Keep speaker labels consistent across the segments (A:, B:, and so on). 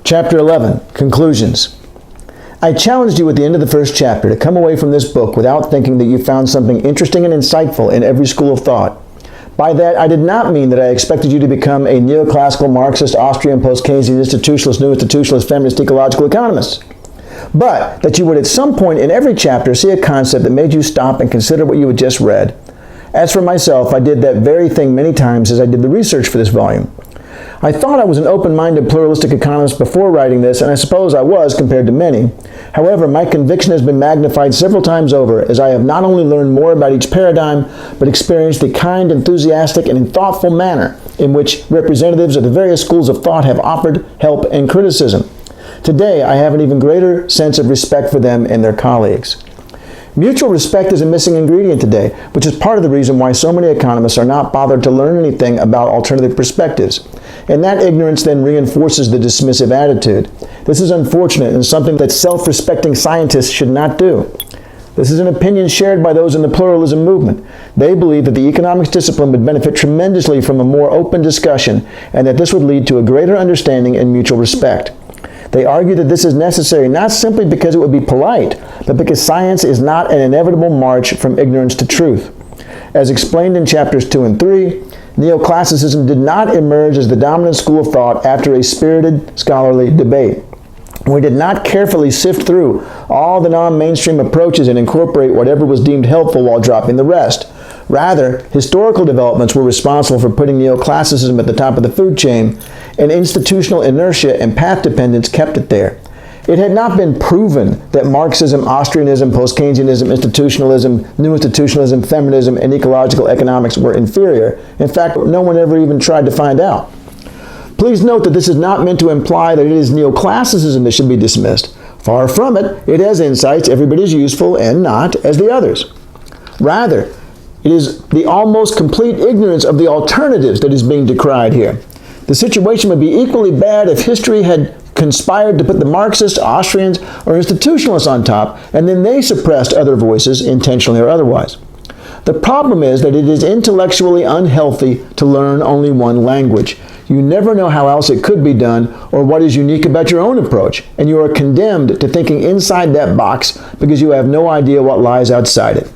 A: Chapter 11, Conclusions. I challenged you at the end of the first chapter to come away from this book without thinking that you found something interesting and insightful in every school of thought. By that, I did not mean that I expected you to become a neoclassical, Marxist, Austrian, post-Keynesian, institutionalist, new institutionalist, feminist, ecological economist, but that you would at some point in every chapter see a concept that made you stop and consider what you had just read. As for myself, I did that very thing many times as I did the research for this volume. I thought I was an open-minded, pluralistic economist before writing this, and I suppose I was compared to many. However, my conviction has been magnified several times over as I have not only learned more about each paradigm, but experienced the kind, enthusiastic, and thoughtful manner in which representatives of the various schools of thought have offered help and criticism. Today, I have an even greater sense of respect for them and their colleagues. Mutual respect is a missing ingredient today, which is part of the reason why so many economists are not bothered to learn anything about alternative perspectives. And that ignorance then reinforces the dismissive attitude. This is unfortunate and something that self-respecting scientists should not do. This is an opinion shared by those in the pluralism movement. They believe that the economics discipline would benefit tremendously from a more open discussion, and that this would lead to a greater understanding and mutual respect. They argue that this is necessary not simply because it would be polite, but because science is not an inevitable march from ignorance to truth. As explained in chapters 2 and 3, neoclassicism did not emerge as the dominant school of thought after a spirited scholarly debate. We did not carefully sift through all the non-mainstream approaches and incorporate whatever was deemed helpful while dropping the rest. Rather, historical developments were responsible for putting neoclassicism at the top of the food chain, and institutional inertia and path dependence kept it there. It had not been proven that Marxism, Austrianism, post-Keynesianism, institutionalism, new institutionalism, feminism, and ecological economics were inferior. In fact, no one ever even tried to find out. Please note that this is not meant to imply that it is neoclassicism that should be dismissed. Far from it, it has insights every bit as useful and not as the others. Rather, it is the almost complete ignorance of the alternatives that is being decried here. The situation would be equally bad if history had conspired to put the Marxists, Austrians, or institutionalists on top, and then they suppressed other voices, intentionally or otherwise. The problem is that it is intellectually unhealthy to learn only one language. You never know how else it could be done or what is unique about your own approach, and you are condemned to thinking inside that box because you have no idea what lies outside it.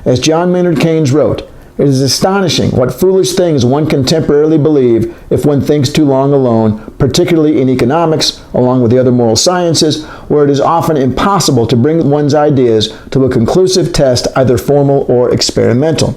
A: As John Maynard Keynes wrote, "It is astonishing what foolish things one can temporarily believe if one thinks too long alone, particularly in economics, along with the other moral sciences, where it is often impossible to bring one's ideas to a conclusive test, either formal or experimental."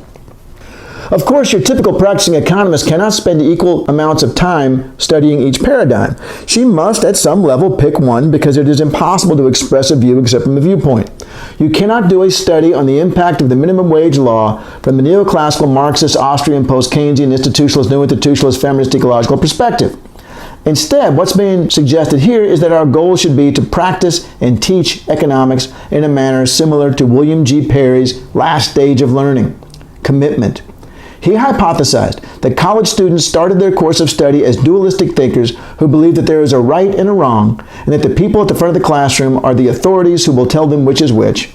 A: Of course, your typical practicing economist cannot spend equal amounts of time studying each paradigm. She must, at some level, pick one because it is impossible to express a view except from a viewpoint. You cannot do a study on the impact of the minimum wage law from the neoclassical, Marxist, Austrian, post-Keynesian, institutionalist, new institutionalist, feminist, ecological perspective. Instead, what's being suggested here is that our goal should be to practice and teach economics in a manner similar to William G. Perry's last stage of learning, commitment. He hypothesized that college students started their course of study as dualistic thinkers who believe that there is a right and a wrong, and that the people at the front of the classroom are the authorities who will tell them which is which.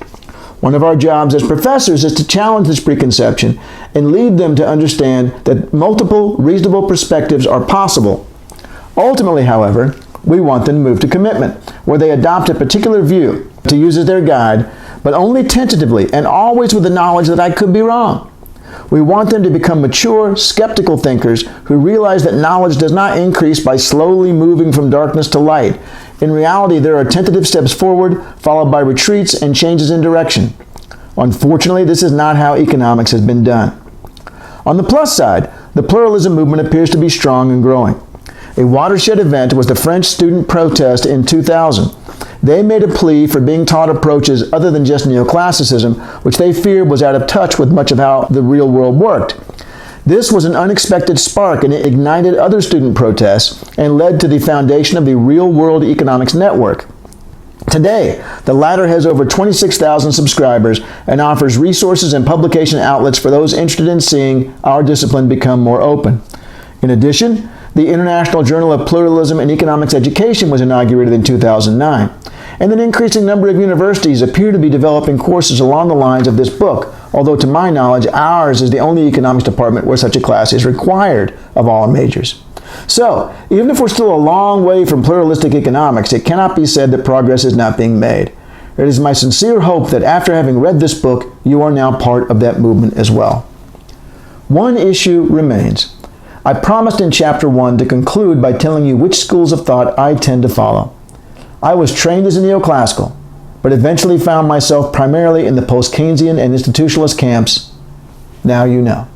A: One of our jobs as professors is to challenge this preconception and lead them to understand that multiple reasonable perspectives are possible. Ultimately, however, we want them to move to commitment, where they adopt a particular view to use as their guide, but only tentatively and always with the knowledge that I could be wrong. We want them to become mature, skeptical thinkers who realize that knowledge does not increase by slowly moving from darkness to light. In reality, there are tentative steps forward, followed by retreats and changes in direction. Unfortunately, this is not how economics has been done. On the plus side, the pluralism movement appears to be strong and growing. A watershed event was the French student protest in 2000. They made a plea for being taught approaches other than just neoclassicism, which they feared was out of touch with much of how the real world worked. This was an unexpected spark, and it ignited other student protests and led to the foundation of the Real World Economics Network. Today, the latter has over 26,000 subscribers and offers resources and publication outlets for those interested in seeing our discipline become more open. In addition, the International Journal of Pluralism and Economics Education was inaugurated in 2009, and an increasing number of universities appear to be developing courses along the lines of this book, although to my knowledge, ours is the only economics department where such a class is required of all majors. So, even if we're still a long way from pluralistic economics, it cannot be said that progress is not being made. It is my sincere hope that after having read this book, you are now part of that movement as well. One issue remains. I promised in Chapter 1 to conclude by telling you which schools of thought I tend to follow. I was trained as a neoclassical, but eventually found myself primarily in the post-Keynesian and institutionalist camps. Now you know.